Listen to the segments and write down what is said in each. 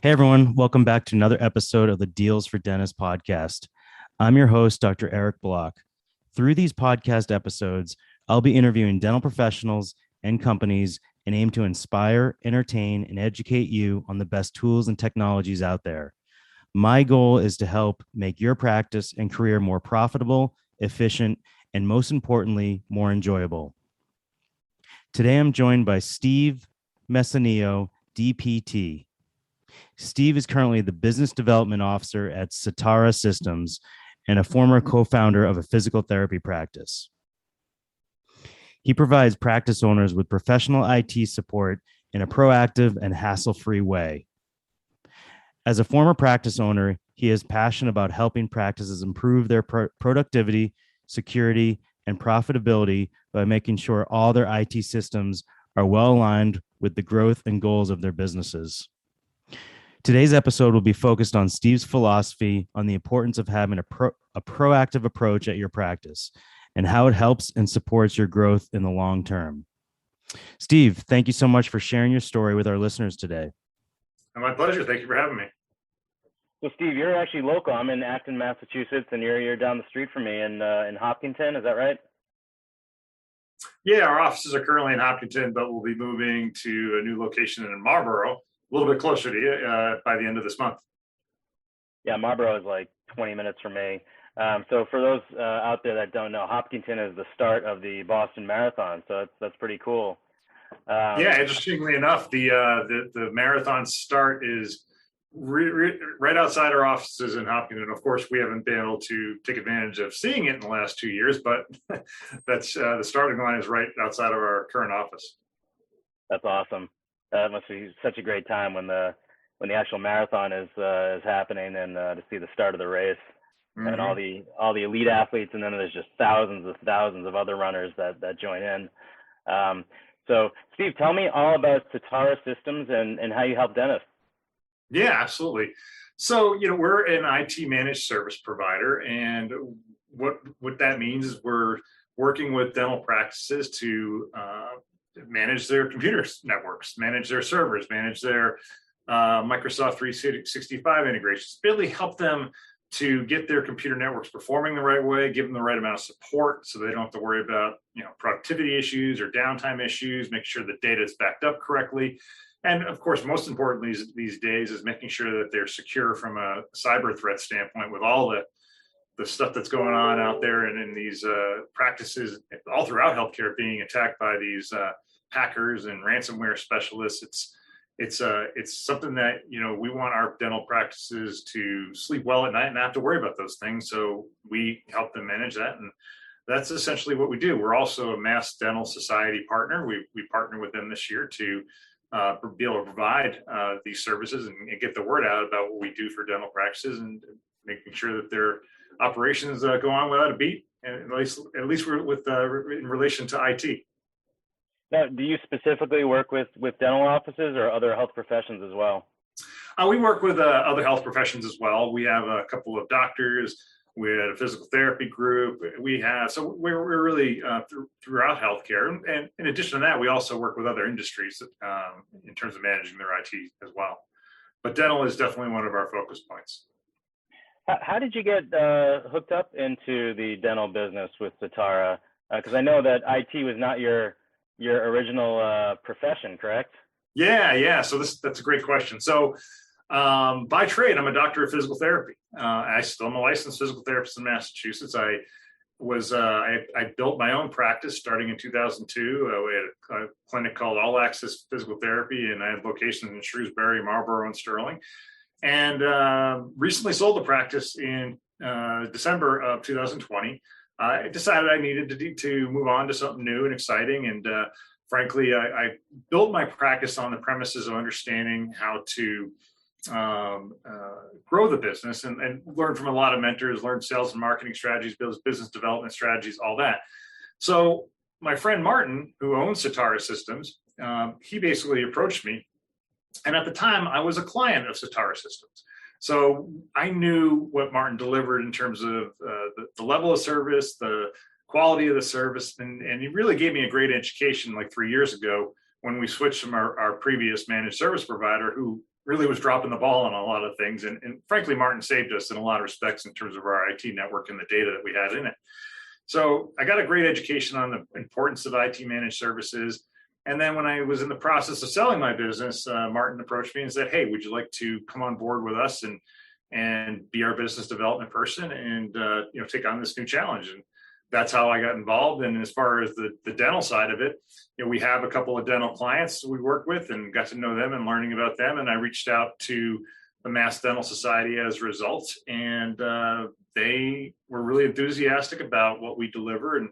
Hey everyone, welcome back to another episode of the Deals for Dentists podcast. I'm your host, Dr. Eric Block. Through these podcast episodes, I'll be interviewing dental professionals and companies and aim to inspire, entertain, and educate you on the best tools and technologies out there. My goal is to help make your practice and career more profitable, efficient, and most importantly, more enjoyable. Today, I'm joined by Steve Messineo, DPT. Steve is currently the business development officer at Satara Systems and a former co-founder of a physical therapy practice. He provides practice owners with professional IT support in a proactive and hassle-free way. As a former practice owner, he is passionate about helping practices improve their productivity, security, and profitability by making sure all their IT systems are well aligned with the growth and goals of their businesses. Today's episode will be focused on Steve's philosophy on the importance of having a proactive approach at your practice and how it helps and supports your growth in the long term. Steve, thank you so much for sharing your story with our listeners today. My pleasure. Thank you for having me. So, Steve, you're actually local. I'm in Acton, Massachusetts, and you're down the street from me in Hopkinton. Is that right? Yeah, our offices are currently in Hopkinton, but we'll be moving to a new location in Marlborough, a little bit closer to you by the end of this month. Yeah, Marlborough is like 20 minutes from me. So for those out there that don't know, Hopkinton is the start of the Boston Marathon. So that's pretty cool. Yeah, interestingly enough, the marathon start is right outside our offices in Hopkinton. Of course, we haven't been able to take advantage of seeing it in the last 2 years, but that's the starting line is right outside of our current office. That's awesome. That must be such a great time when the actual marathon is happening and to see the start of the race. Mm-hmm. And all the elite athletes, and then there's just thousands of other runners that join in. So, Steve, tell me all about Satara Systems and how you help dentists. Yeah, absolutely. So, we're an IT managed service provider, and what that means is we're working with dental practices to manage their computer networks, manage their servers, manage their Microsoft 365 integrations, really help them to get their computer networks performing the right way, give them the right amount of support so they don't have to worry about productivity issues or downtime issues, make sure the data is backed up correctly. And of course, most importantly these days is making sure that they're secure from a cyber threat standpoint with all the stuff that's going on out there and in these practices all throughout healthcare being attacked by these hackers and ransomware specialists. It's something that we want our dental practices to sleep well at night and not have to worry about those things. So we help them manage that, and that's essentially what we do. We're also a Mass Dental Society partner. We partner with them this year to be able to provide these services and get the word out about what we do for dental practices and making sure that their operations go on without a beat, and at least with in relation to IT. Now, do you specifically work with dental offices or other health professions as well? We work with other health professions as well. We have a couple of doctors. We had a physical therapy group. So we're really throughout healthcare. And in addition to that, we also work with other industries in terms of managing their IT as well. But dental is definitely one of our focus points. How did you get hooked up into the dental business with Satara? Because I know that IT was not your original profession, correct? Yeah. So that's a great question. So by trade, I'm a doctor of physical therapy. I'm a licensed physical therapist in Massachusetts. I built my own practice starting in 2002. We had a clinic called All Access Physical Therapy, and I had locations in Shrewsbury, Marlborough, and Sterling. And recently sold the practice in December of 2020. I decided I needed to move on to something new and exciting. And frankly, I built my practice on the premises of understanding how to grow the business and learn from a lot of mentors, learn sales and marketing strategies, business development strategies, all that. So my friend Martin, who owns Satara Systems, he basically approached me. And at the time, I was a client of Satara Systems. So I knew what Martin delivered in terms of the level of service, the quality of the service, and he really gave me a great education like 3 years ago when we switched from our previous managed service provider, who really was dropping the ball on a lot of things. And frankly, Martin saved us in a lot of respects in terms of our IT network and the data that we had in it. So I got a great education on the importance of IT managed services. And then when I was in the process of selling my business, Martin approached me and said, "Hey, would you like to come on board with us and be our business development person and take on this new challenge?" And that's how I got involved. And as far as the dental side of it, we have a couple of dental clients we work with and got to know them and learning about them. And I reached out to the Mass Dental Society as a result, and they were really enthusiastic about what we deliver and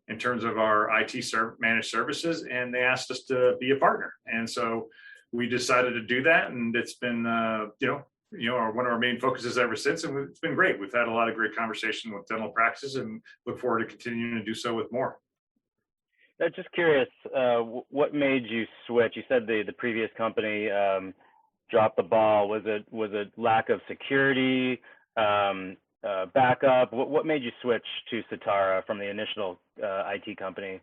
in terms of our IT managed services, and they asked us to be a partner. And so we decided to do that, and it's been one of our main focuses ever since, and it's been great. We've had a lot of great conversation with dental practices and look forward to continuing to do so with more. Just curious, what made you switch? You said the previous company dropped the ball. Was it lack of security, backup? What made you switch to Certara from the initial IT company?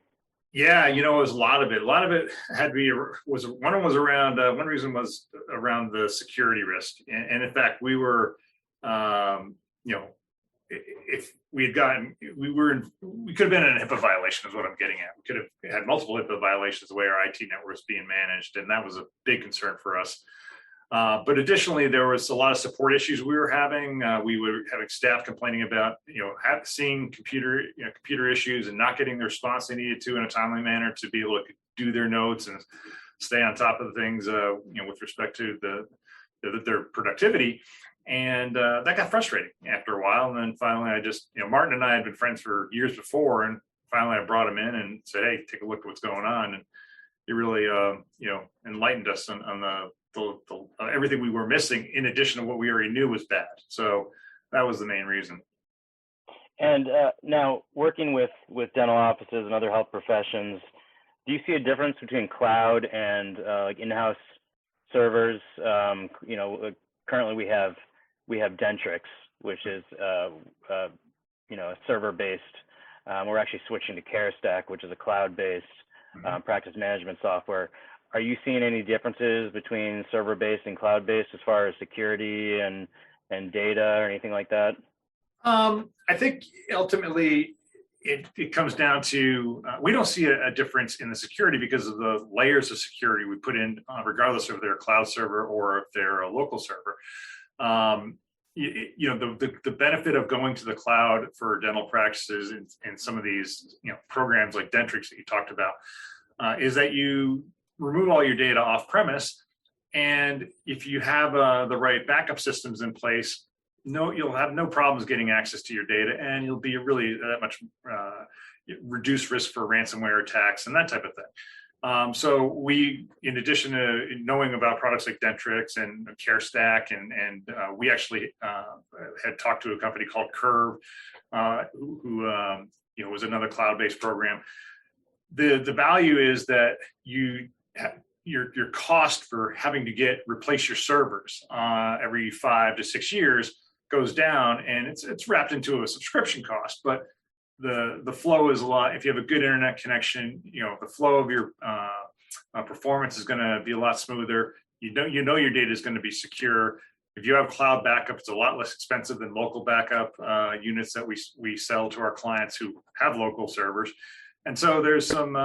Yeah, it was a lot of it. A lot of it had to be one reason was around the security risk. And in fact, we were, if we had gotten, we could have been in a HIPAA violation is what I'm getting at. We could have had multiple HIPAA violations the way our IT network was being managed. And that was a big concern for us. But additionally, there was a lot of support issues we were having. We were having staff complaining about, seeing computer issues and not getting the response they needed to in a timely manner to be able to do their notes and stay on top of things, with respect to their productivity. And that got frustrating after a while. And then finally, Martin and I had been friends for years before, and finally I brought him in and said, "Hey, take a look at what's going on." And he really, enlightened us on the everything we were missing, in addition to what we already knew was bad. So that was the main reason. And now working with dental offices and other health professions, do you see a difference between cloud and like in-house servers? Currently we have Dentrix, which is a server-based. We're actually switching to CareStack, which is a cloud-based practice management software. Are you seeing any differences between server-based and cloud-based as far as security and data or anything like that? I think ultimately it comes down to, we don't see a difference in the security because of the layers of security we put in, regardless of their cloud server or if they're a local server. The benefit of going to the cloud for dental practices and some of these, programs like Dentrix that you talked about, is that you remove all your data off premise. And if you have the right backup systems in place, you'll have no problems getting access to your data, and you'll be really that much reduced risk for ransomware attacks and that type of thing. So we, in addition to knowing about products like Dentrix and CareStack, and we actually had talked to a company called Curve, who was another cloud-based program. The value is that your cost for having to replace your servers every 5 to 6 years goes down, and it's wrapped into a subscription cost. But the flow is a lot. If you have a good internet connection, the flow of your performance is going to be a lot smoother. Your data is going to be secure. If you have cloud backup, it's a lot less expensive than local backup units that we sell to our clients who have local servers. And so there's some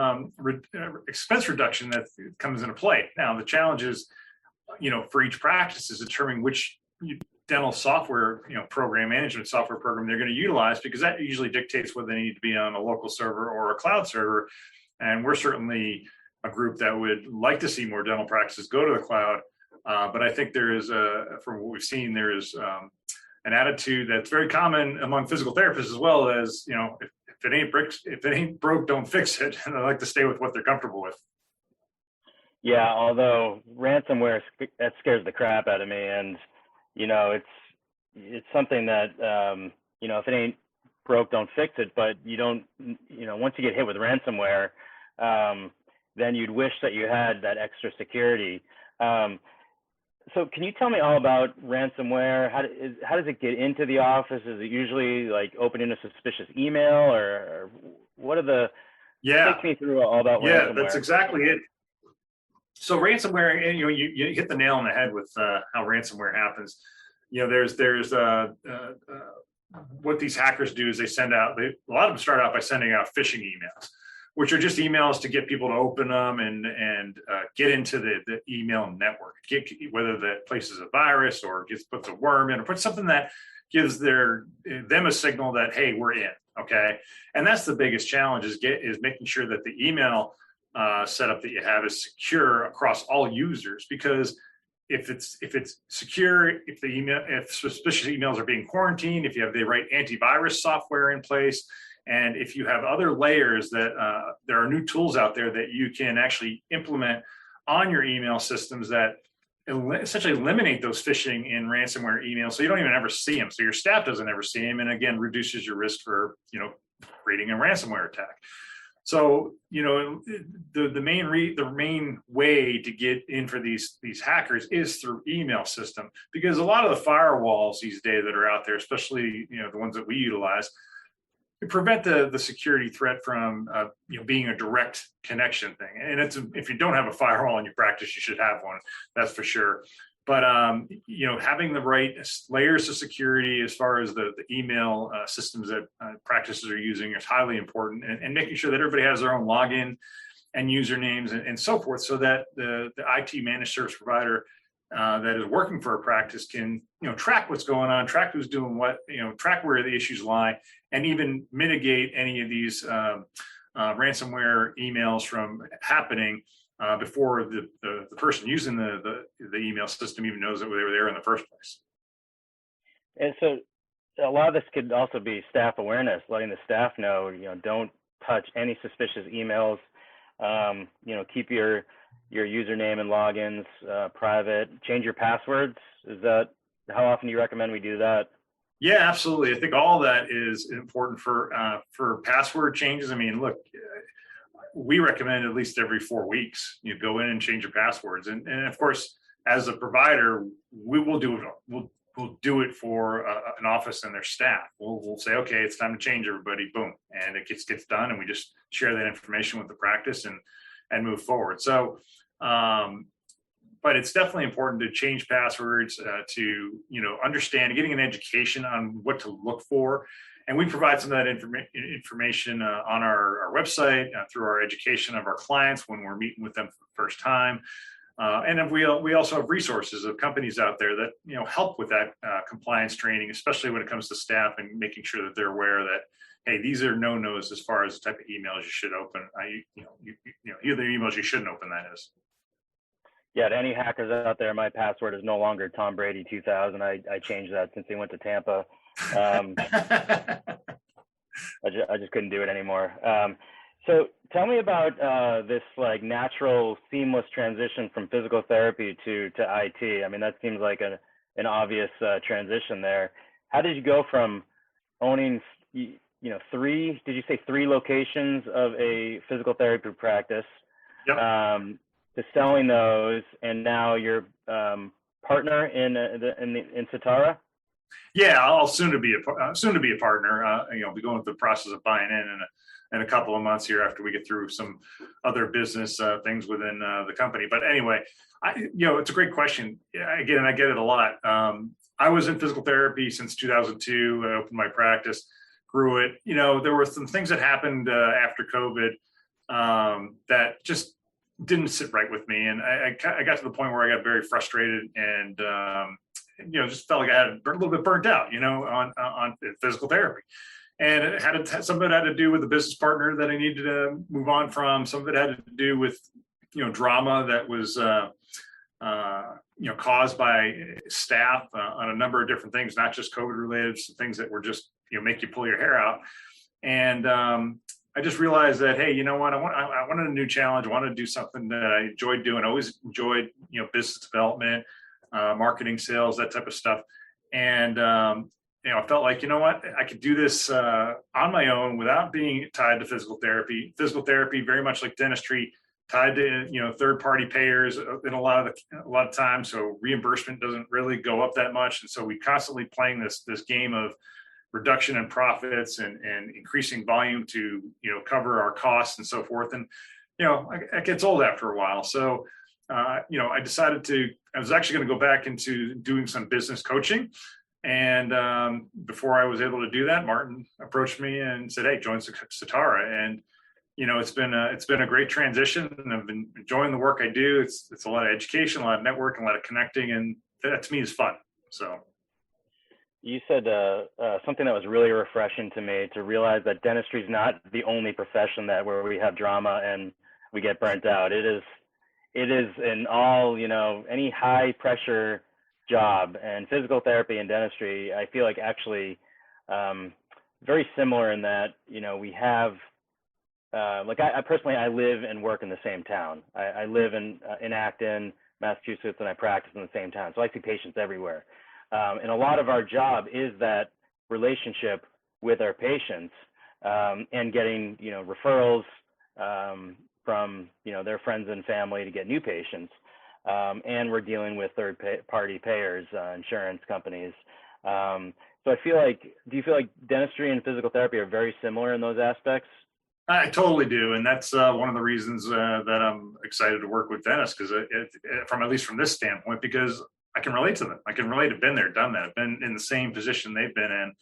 expense reduction that comes into play. Now, the challenge is, for each practice is determining which dental software, program management software program they're going to utilize, because that usually dictates whether they need to be on a local server or a cloud server. And we're certainly a group that would like to see more dental practices go to the cloud. But I think there is, from what we've seen, there is an attitude that's very common among physical therapists as well as, if it ain't broke, don't fix it. And I like to stay with what they're comfortable with. Yeah, although ransomware, that scares the crap out of me, and it's something that if it ain't broke, don't fix it. But you don't, once you get hit with ransomware, then you'd wish that you had that extra security. So can you tell me all about ransomware? How does it get into the office? Is it usually like opening a suspicious email, or what are the? Yeah. Take me through all about ransomware. Yeah, that's exactly it. So ransomware, and you hit the nail on the head with how ransomware happens. There's what these hackers do is they send out. A lot of them start out by sending out phishing emails, which are just emails to get people to open them and get into the email network. Whether that places a virus or puts a worm in or puts something that gives them a signal that, hey, we're in. Okay, and that's the biggest challenge is making sure that the email setup that you have is secure across all users, because if it's secure, if suspicious emails are being quarantined, if you have the right antivirus software in place, and if you have other layers that there are new tools out there that you can actually implement on your email systems that essentially eliminate those phishing and ransomware emails, so you don't even ever see them, so your staff doesn't ever see them, and again reduces your risk for creating a ransomware attack. So the main way to get in for these hackers is through email system, because a lot of the firewalls these days that are out there, especially the ones that we utilize, prevent the security threat from being a direct connection thing. And if you don't have a firewall in your practice, you should have one, that's for sure. But having the right layers of security as far as the email systems that practices are using is highly important, and making sure that everybody has their own login and usernames and so forth, so that the IT managed service provider that is working for a practice can track what's going on, track who's doing what, track where the issues lie, and even mitigate any of these ransomware emails from happening before the person using the email system even knows that they were there in the first place. And so a lot of this could also be staff awareness, letting the staff know, don't touch any suspicious emails. Keep your username and logins private. Change your passwords. How often do you recommend we do that? Yeah, absolutely. I think all that is important for password changes. I mean, look, we recommend at least every 4 weeks you go in and change your passwords, and of course, as a provider, we will do it. We'll do it for an office and their staff. We'll say, okay, it's time to change everybody. Boom, and it gets done, and we just share that information with the practice and move forward. So, but it's definitely important to change passwords, to understand, getting an education on what to look for. And we provide some of that information on our website through our education of our clients when we're meeting with them for the first time. And then we also have resources of companies out there that help with that compliance training, especially when it comes to staff, and making sure that they're aware that, hey, these are no-nos as far as the type of emails you should open. Either emails you shouldn't open, that is. Yeah, to any hackers out there, my password is no longer Tom Brady 2000. I changed that since he went to Tampa. I just couldn't do it anymore. So tell me about this natural seamless transition from physical therapy to IT. I mean, that seems like an obvious transition there. How did you go from owning three locations of a physical therapy practice, yep, to selling those, and now you're partner in Satara? Yeah, I'll soon to be a partner. I'll be going through the process of buying in a couple of months here after we get through some other business things within the company. But anyway, it's a great question. Again, I get it a lot. I was in physical therapy since 2002. I opened my practice, grew it. There were some things that happened after COVID that just didn't sit right with me, and I got to the point where I got very frustrated and just felt like I had a little bit burnt out, on physical therapy. And it some of it had to do with the business partner that I needed to move on from. Some of it had to do with, drama that was, caused by staff on a number of different things, not just COVID related, some things that were just, make you pull your hair out. And I just realized that, hey, you know what? I wanted a new challenge. I wanted to do something that I enjoyed doing. I always enjoyed, business development, marketing, sales, that type of stuff. And, I felt like, I could do this on my own without being tied to physical therapy. Physical therapy, very much like dentistry, tied to, third-party payers in a lot of times. So reimbursement doesn't really go up that much. And so we constantly playing this game of reduction in profits and increasing volume to, cover our costs and so forth. And, it gets old after a while. So I decided I was actually going to go back into doing some business coaching. And before I was able to do that, Martin approached me and said, "Hey, join Satara." And it's been a great transition, and I've been enjoying the work I do. It's a lot of education, a lot of networking, a lot of connecting, and that to me is fun. So. You said something that was really refreshing to me, to realize that dentistry is not the only profession where we have drama and we get burnt out. It is in all, any high pressure job, and physical therapy and dentistry, I feel like actually very similar in that, we have, I personally, I live and work in the same town. I live in Acton, Massachusetts, and I practice in the same town. So I see patients everywhere. And a lot of our job is that relationship with our patients, and getting, referrals from, their friends and family to get new patients. And we're dealing with third-party payers, insurance companies. So do you feel like dentistry and physical therapy are very similar in those aspects? I totally do, and that's one of the reasons that I'm excited to work with dentists, because at least from this standpoint, because I can relate to them. I can relate. I've been there, done that. I've been in the same position they've been in,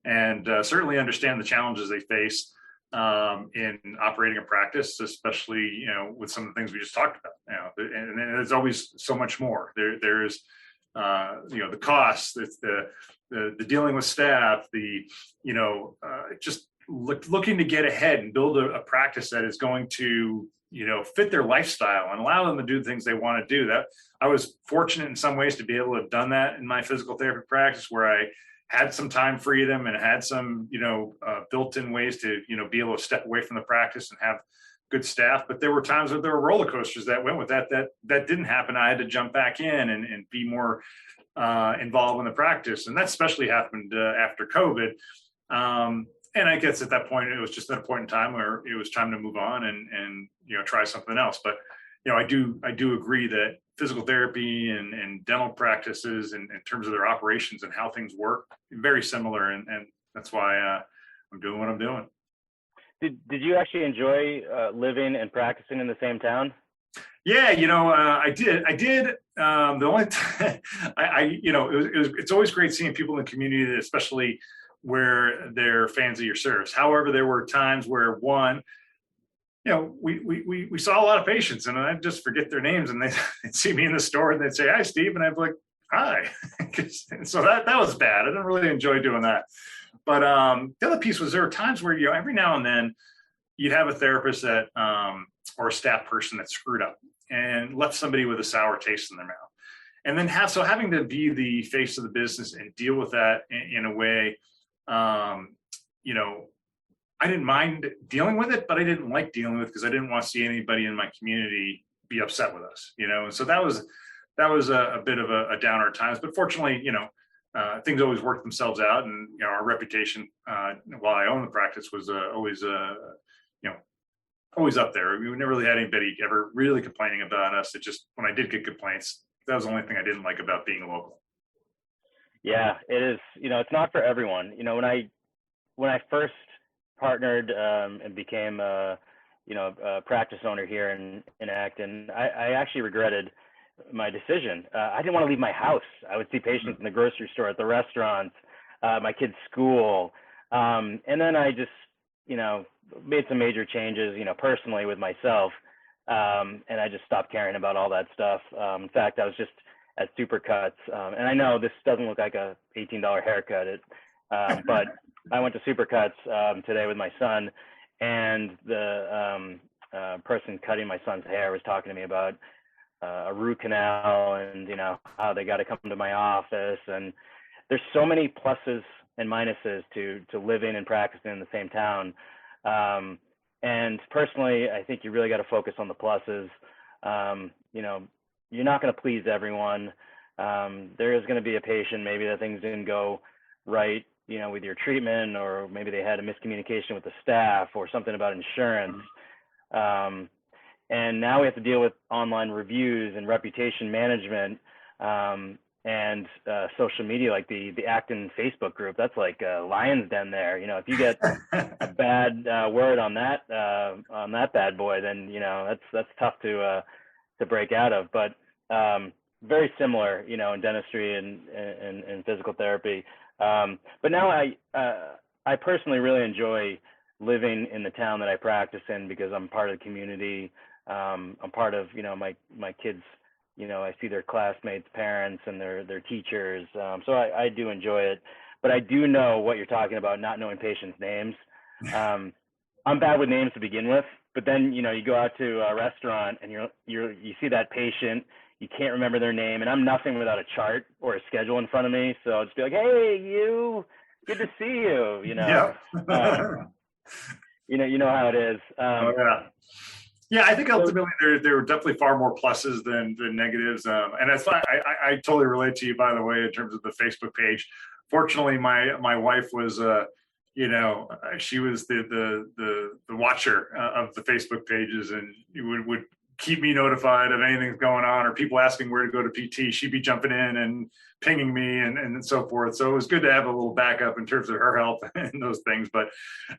and certainly understand the challenges they face in operating a practice, especially with some of the things we just talked about. And there's always so much more. There's the costs, it's the dealing with staff, just looking to get ahead and build a practice that is going to fit their lifestyle and allow them to do the things they want to do. That I was fortunate in some ways to be able to have done that in my physical therapy practice, where I had some time freedom and had some built-in ways to be able to step away from the practice and have good staff. But there were times where there were roller coasters that went with that didn't happen. I had to jump back in and be more involved in the practice, and that especially happened after COVID. And I guess at that point, it was just at a point in time where it was time to move on and try something else. But I do agree that physical therapy and dental practices, and in terms of their operations and how things work, very similar, and that's why I'm doing what I'm doing. Did you actually enjoy living and practicing in the same town? Yeah, I did. The only time it's always great seeing people in the community, especially where they're fans of your service. However, there were times where we saw a lot of patients, and I'd just forget their names, and they'd see me in the store and they'd say, "Hi, Steve," and I'd be like, "Hi." So that was bad. I didn't really enjoy doing that. But the other piece was, there were times where every now and then you'd have a therapist that or a staff person that screwed up and left somebody with a sour taste in their mouth, and then having to be the face of the business and deal with that in a way. I didn't mind dealing with it, but I didn't like dealing with it because I didn't want to see anybody in my community be upset with us, and so that was a bit of a downer at times. But fortunately, things always work themselves out, and our reputation while I owned the practice was always up there. We never really had anybody ever really complaining about us. It just, when I did get complaints, that was the only thing I didn't like about being local. Yeah, it is. It's not for everyone. When I first partnered and became a practice owner here in Acton, I actually regretted my decision. I didn't want to leave my house. I would see patients in the grocery store, at the restaurants, my kids' school, and then I just made some major changes personally with myself, and I just stopped caring about all that stuff. In fact, I was just at Supercuts, and I know this doesn't look like a $18 haircut, but I went to Supercuts today with my son, and the person cutting my son's hair was talking to me about a root canal, and how they got to come to my office. And there's so many pluses and minuses to living and practicing in the same town. And personally, I think you really got to focus on the pluses. You're not going to please everyone. There is going to be a patient maybe that things didn't go right, with your treatment, or maybe they had a miscommunication with the staff or something about insurance. And now we have to deal with online reviews and reputation management, and social media, like the Acton Facebook group. That's like a lion's den there. If you get a bad word on that bad boy, then that's tough to break out of. But very similar, you know, in dentistry and physical therapy. But now I personally really enjoy living in the town that I practice in, because I'm part of the community. I'm part of, you know, my kids, you know, I see their classmates' parents and their teachers. So I do enjoy it, but I do know what you're talking about, not knowing patients' names. I'm bad with names to begin with, but then, you know, you go out to a restaurant and you see that patient, you can't remember their name, and I'm nothing without a chart or a schedule in front of me. So I'll just be like, hey, good to see you, you know. Yep. You know how it is. Oh, yeah. Yeah, I think ultimately there were definitely far more pluses than negatives, and that's why I totally relate to you, by the way, in terms of the Facebook page. Fortunately, my wife was, you know, she was the watcher of the Facebook pages, and would keep me notified of anything going on or people asking where to go to PT. She'd be jumping in and pinging me and so forth. So it was good to have a little backup in terms of her health and those things. But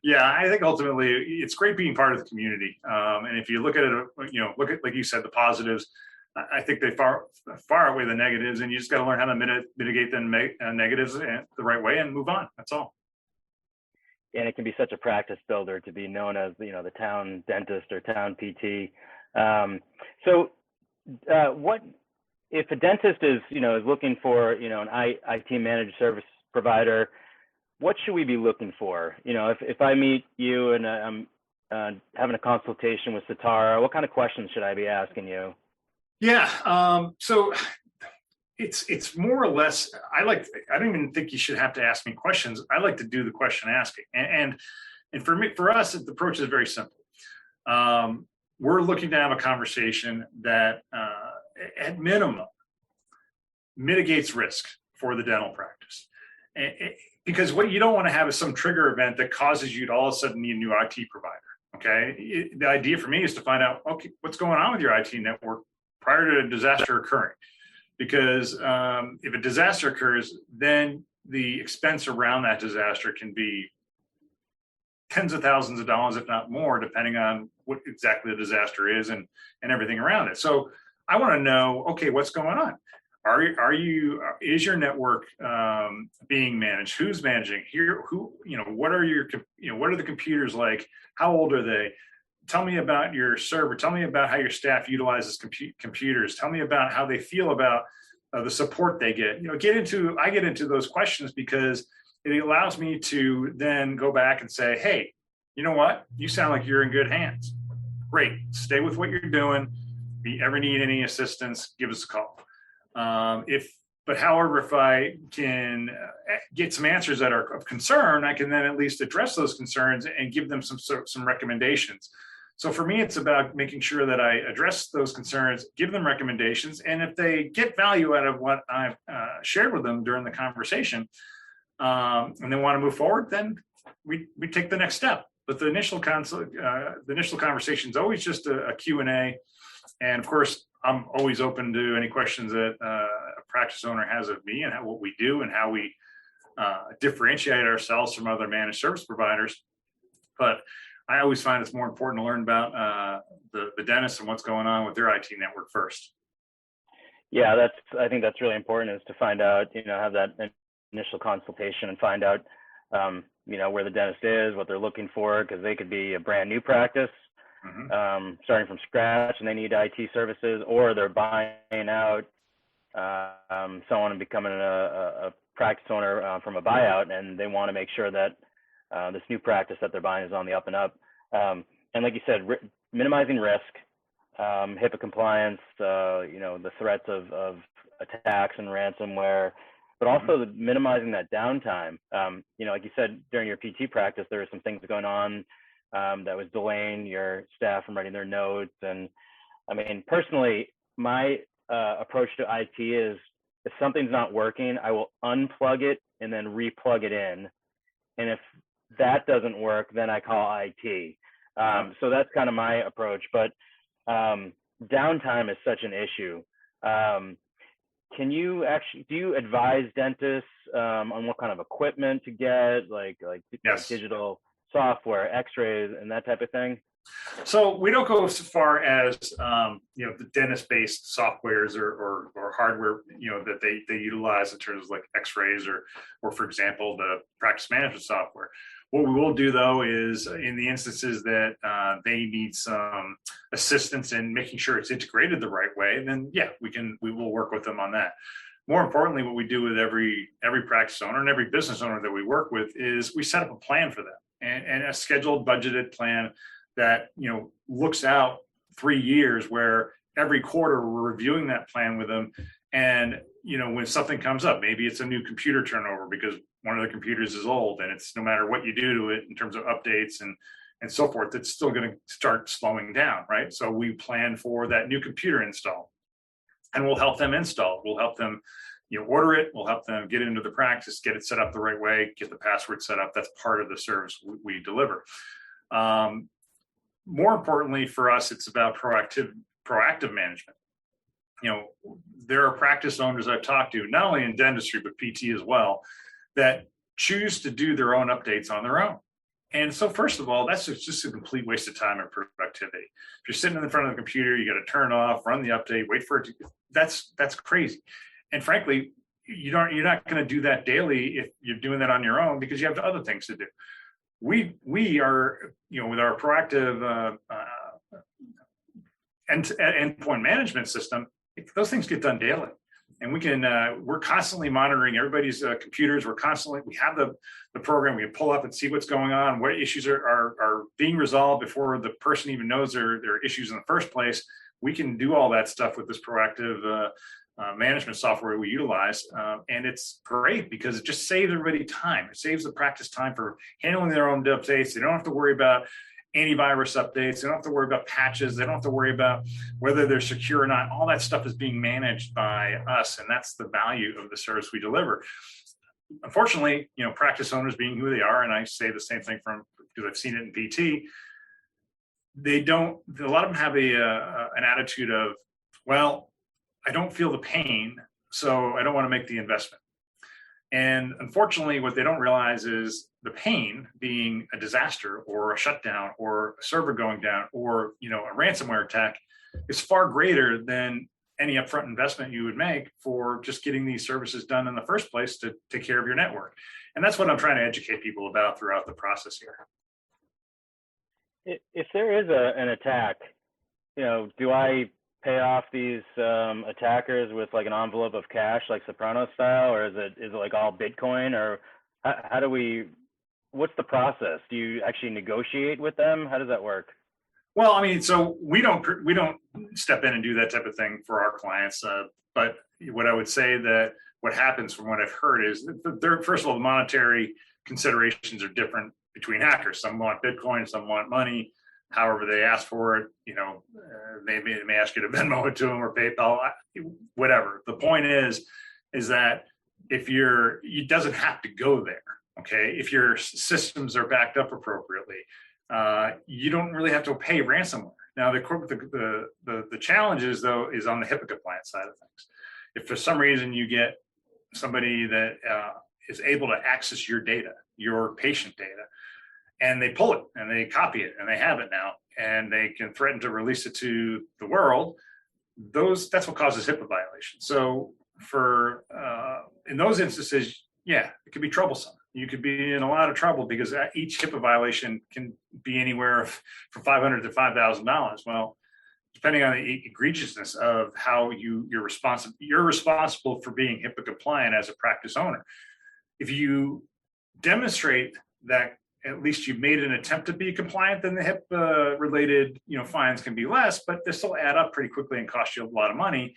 yeah, I think ultimately it's great being part of the community. And if you look at it, you know, look at, like you said, the positives, I think they far outweigh the negatives, and you just got to learn how to mitigate the negatives the right way and move on. That's all. And it can be such a practice builder to be known as, you know, the town dentist or town PT. So what if a dentist is looking for, you know, an IT managed service provider, what should we be looking for? You know, if I meet you and I'm having a consultation with Satara, what kind of questions should I be asking you? Yeah. So it's more or less, I don't even think you should have to ask me questions. I like to do the question asking. And for us, the approach is very simple. We're looking to have a conversation that at minimum mitigates risk for the dental practice. Because what you don't want to have is some trigger event that causes you to all of a sudden need a new IT provider. Okay. The idea for me is to find out, okay, what's going on with your IT network prior to a disaster occurring. Because if a disaster occurs, then the expense around that disaster can be tens of thousands of dollars, if not more, depending on what exactly the disaster is and everything around it. So I want to know, okay, what's going on? Is your network being managed? Who's managing here? What are the computers like? How old are they? Tell me about your server. Tell me about how your staff utilizes computers. Tell me about how they feel about the support they get. I get into those questions because it allows me to then go back and say, hey, you know what? You sound like you're in good hands. Great. Stay with what you're doing. If you ever need any assistance, give us a call. However, if I can get some answers that are of concern, I can then at least address those concerns and give them some recommendations. So for me, it's about making sure that I address those concerns, give them recommendations, and if they get value out of what I've shared with them during the conversation, and they want to move forward, then we take the next step. But the initial conversation is always just a Q&A, and of course, I'm always open to any questions that a practice owner has of me and what we do and how we differentiate ourselves from other managed service providers. But I always find it's more important to learn about the dentist and what's going on with their IT network first. Yeah, I think that's really important, is to find out, have that initial consultation and find out, where the dentist is, what they're looking for, because they could be a brand new practice, starting from scratch, and they need IT services, or they're buying out someone and becoming a practice owner from a buyout, and they want to make sure that this new practice that they're buying is on the up and up. And like you said, minimizing risk, HIPAA compliance, the threats of attacks and ransomware, but also minimizing that downtime. Like you said, during your PT practice, there were some things going on that was delaying your staff from writing their notes. And I mean, personally, my approach to IT is, if something's not working, I will unplug it and then replug it in. And if that doesn't work, then I call IT. So that's kind of my approach. But downtime is such an issue. Do you advise dentists on what kind of equipment to get, like Yes. digital software, x-rays, and that type of thing? So we don't go so far as the dentist-based softwares or hardware that they utilize in terms of like X-rays or for example the practice management software. What we will do though is in the instances that they need some assistance in making sure it's integrated the right way, then yeah, we will work with them on that. More importantly, what we do with every practice owner and every business owner that we work with is we set up a plan for them and a scheduled budgeted plan that looks out 3 years, where every quarter we're reviewing that plan with them. And when something comes up, maybe it's a new computer turnover because one of the computers is old, and it's no matter what you do to it in terms of updates and so forth, it's still going to start slowing down, right? So we plan for that new computer install, and we'll help them install. We'll help them order it. We'll help them get into the practice, get it set up the right way, get the password set up. That's part of the service we deliver. More importantly for us, it's about proactive management. There are practice owners I've talked to, not only in dentistry, but PT as well, that choose to do their own updates on their own. And so first of all, that's just a complete waste of time and productivity. If you're sitting in the front of the computer, you got to turn off, run the update, wait for it to, that's crazy. And frankly, you're not going to do that daily if you're doing that on your own, because you have other things to do. We are, with our proactive endpoint management system, those things get done daily, and we're constantly monitoring everybody's computers. We have the program. We can pull up and see what's going on, what issues are being resolved before the person even knows there are issues in the first place. We can do all that stuff with this proactive management software we utilize. And it's great because it just saves everybody time. It saves the practice time for handling their own updates. They don't have to worry about antivirus updates. They don't have to worry about patches. They don't have to worry about whether they're secure or not. All that stuff is being managed by us. And that's the value of the service we deliver. Unfortunately, practice owners being who they are, and I say the same thing because I've seen it in PT, a lot of them have an attitude of, well, I don't feel the pain, so I don't want to make the investment. And unfortunately, what they don't realize is the pain being a disaster or a shutdown or a server going down or a ransomware attack is far greater than any upfront investment you would make for just getting these services done in the first place to take care of your network. And that's what I'm trying to educate people about throughout the process here. If there is an attack, do I pay off these attackers with like an envelope of cash, like Soprano style, or is it like all Bitcoin, or what's the process? Do you actually negotiate with them? How does that work? Well, I mean, so we don't step in and do that type of thing for our clients. But what I would say that what happens from what I've heard is that first of all, the monetary considerations are different between hackers. Some want Bitcoin, some want money. However they ask for it, they may ask you to Venmo it to them or PayPal, whatever. The point is that it doesn't have to go there. Okay, if your systems are backed up appropriately, you don't really have to pay ransomware. Now, the challenge is on the HIPAA compliance side of things. If for some reason you get somebody that is able to access your data, your patient data, and they pull it and they copy it and they have it now, and they can threaten to release it to the world, that's what causes HIPAA violations. So in those instances, yeah, it could be troublesome. You could be in a lot of trouble because each HIPAA violation can be anywhere from $500 to $5,000. Well, depending on the egregiousness of how you're responsible for being HIPAA compliant as a practice owner. If you demonstrate that at least you've made an attempt to be compliant, then the HIPAA related fines can be less, but they still add up pretty quickly and cost you a lot of money,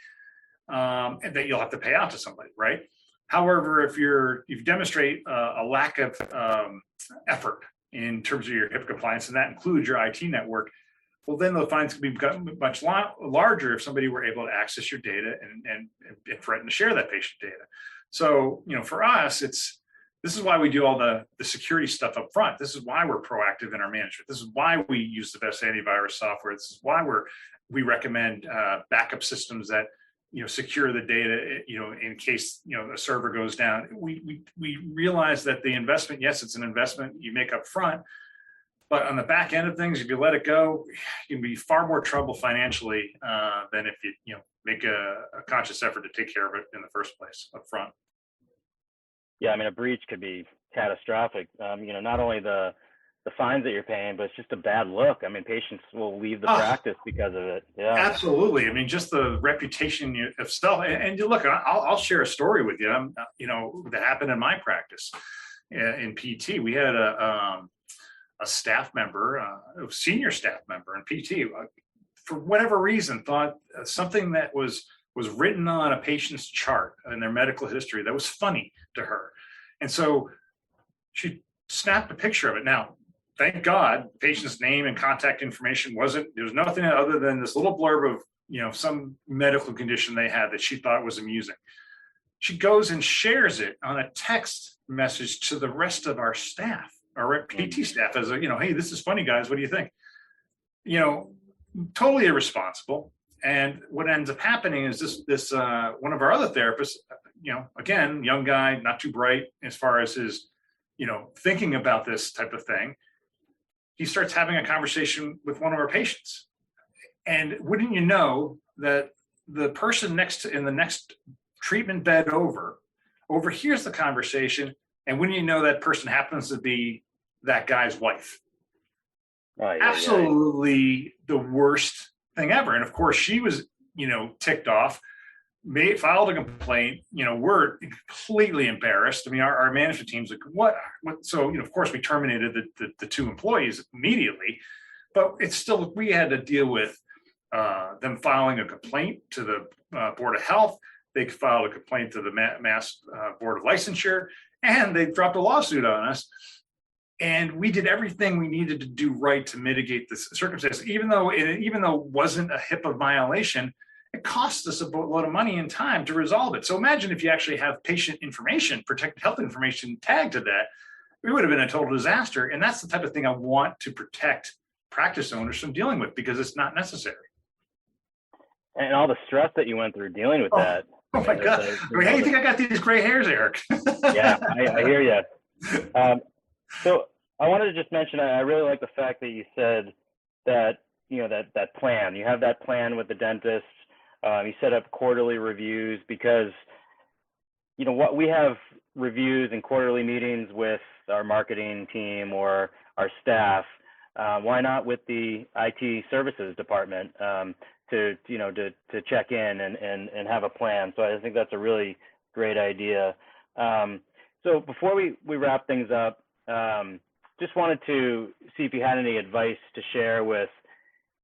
and that you'll have to pay out to somebody, right? However, if you demonstrate a lack of effort in terms of your HIPAA compliance, and that includes your IT network, well, then the fines can be much larger if somebody were able to access your data and threaten to share that patient data. So, for us, this is why we do all the security stuff up front. This is why we're proactive in our management. This is why we use the best antivirus software. This is why we recommend backup systems that secure the data, in case a server goes down. We realize that the investment, yes, it's an investment you make up front, But on the back end of things, if you let it go, you can be far more trouble financially than if you make a conscious effort to take care of it in the first place up front. Yeah, I mean, a breach could be catastrophic. Not only the fines that you're paying, but it's just a bad look. I mean, patients will leave the practice because of it. Yeah, absolutely. I mean, just the reputation of self. And you look, I'll share a story with you. That happened in my practice in PT. We had a staff member, a senior staff member in PT, for whatever reason, thought something that was written on a patient's chart in their medical history that was funny to her. And so she snapped a picture of it. Now, thank God, the patient's name and contact information there was nothing other than this little blurb of, some medical condition they had that she thought was amusing. She goes and shares it on a text message to the rest of our staff, our PT staff, as hey, this is funny, guys. What do you think? Totally irresponsible. And what ends up happening is this one of our other therapists, again, young guy, not too bright as far as his, thinking about this type of thing. He starts having a conversation with one of our patients. And wouldn't you know that the person in the next treatment bed overhears the conversation, and wouldn't you know that person happens to be that guy's wife? Absolutely the worst thing ever. And of course, she was, ticked off, filed a complaint. We're completely embarrassed. I mean, our management team's like, what? So, of course, we terminated the two employees immediately, but it's still, we had to deal with them filing a complaint to the Board of Health. They filed a complaint to the Mass Board of Licensure, and they dropped a lawsuit on us. And we did everything we needed to do right to mitigate this circumstance. Even though it wasn't a HIPAA violation, it cost us a lot of money and time to resolve it. So imagine if you actually have patient information, protected health information tagged to that, it would have been a total disaster. And that's the type of thing I want to protect practice owners from dealing with, because it's not necessary. And all the stress that you went through dealing with that. Oh my God. How do you think I got these gray hairs, Eric? Yeah, I hear you. So I wanted to just mention, I really like the fact that you said that, that plan, you have that plan with the dentist. You set up quarterly reviews, because, what we have reviews and quarterly meetings with our marketing team or our staff. Why not with the IT services department to check in and have a plan? So I think that's a really great idea. So before we wrap things up, just wanted to see if you had any advice to share with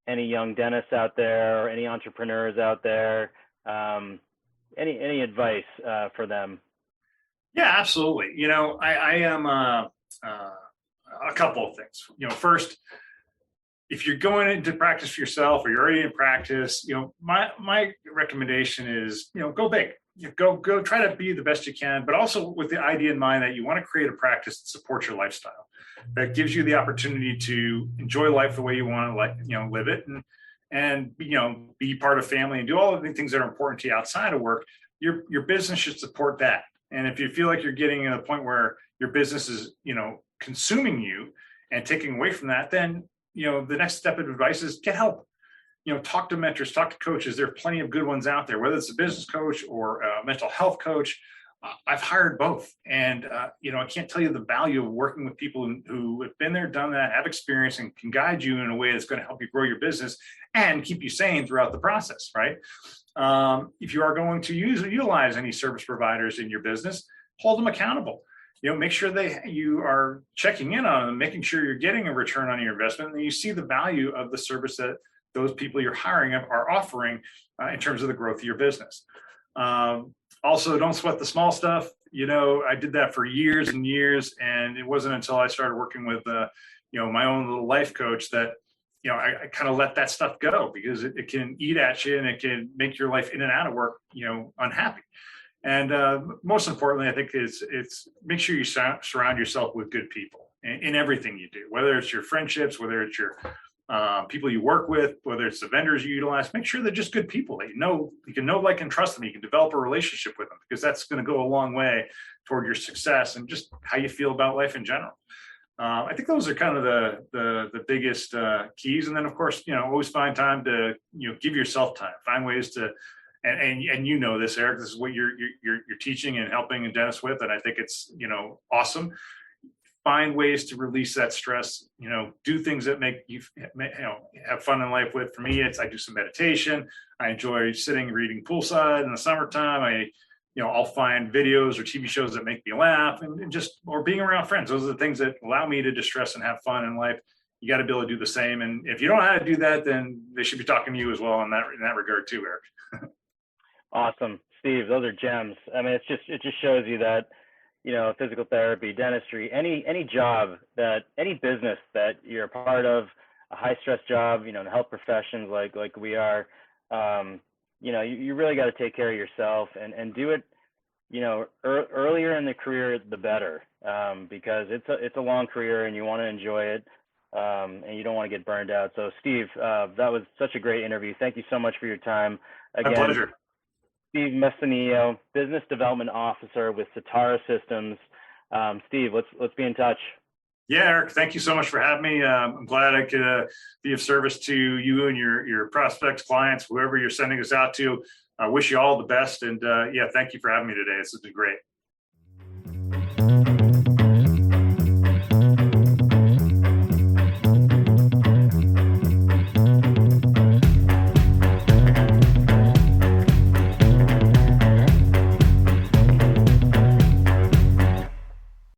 any young dentists out there or any entrepreneurs out there. Any advice for them? Yeah, absolutely. I am a couple of things. First, if you're going into practice for yourself or you're already in practice, my recommendation is, go big. Go try to be the best you can, but also with the idea in mind that you want to create a practice that supports your lifestyle, that gives you the opportunity to enjoy life the way you want to live it, and be part of family and do all of the things that are important to you outside of work. Your business should support that. And if you feel like you're getting to the point where your business is, consuming you and taking away from that, then, the next step of advice is get help. Talk to mentors, talk to coaches. There are plenty of good ones out there, whether it's a business coach or a mental health coach. I've hired both. And, I can't tell you the value of working with people who have been there, done that, have experience, and can guide you in a way that's going to help you grow your business and keep you sane throughout the process, right? If you are going to utilize any service providers in your business, hold them accountable. Make sure you are checking in on them, making sure you're getting a return on your investment, and you see the value of the service that those people you're hiring are offering in terms of the growth of your business. Also, don't sweat the small stuff. I did that for years and years, and it wasn't until I started working with, my own little life coach that, I kind of let that stuff go, because it can eat at you and it can make your life in and out of work, unhappy. And most importantly, I think it's make sure you surround yourself with good people in everything you do, whether it's your friendships, whether it's your people you work with, whether it's the vendors you utilize. Make sure they're just good people that you can know, like, and trust them. You can develop a relationship with them, because that's going to go a long way toward your success and just how you feel about life in general. I think those are kind of the biggest keys. And then, of course, always find time to give yourself time. Find ways to, and you know this, Eric. This is what you're teaching and helping a dentist with, and I think it's awesome. Find ways to release that stress. Do things that make you have fun in life. With, for me, I do some meditation. I enjoy sitting reading poolside in the summertime. I'll find videos or TV shows that make me laugh, and or being around friends. Those are the things that allow me to distress and have fun in life. You got to be able to do the same. And if you don't know how to do that, then they should be talking to you as well in that regard too, Eric. Awesome, Steve. Those are gems. I mean, it just shows you that, physical therapy, dentistry, any business that you're a part of, a high stress job, in the health professions like we are, you really got to take care of yourself and do it, earlier in the career, the better, because it's a long career and you want to enjoy it, and you don't want to get burned out. So Steve, that was such a great interview. Thank you so much for your time. Again, my pleasure. Steve Messineo, Business Development Officer with Satara Systems. Steve, let's be in touch. Yeah, Eric, thank you so much for having me. I'm glad I could be of service to you and your prospects, clients, whoever you're sending us out to. I wish you all the best. And thank you for having me today. This has been great.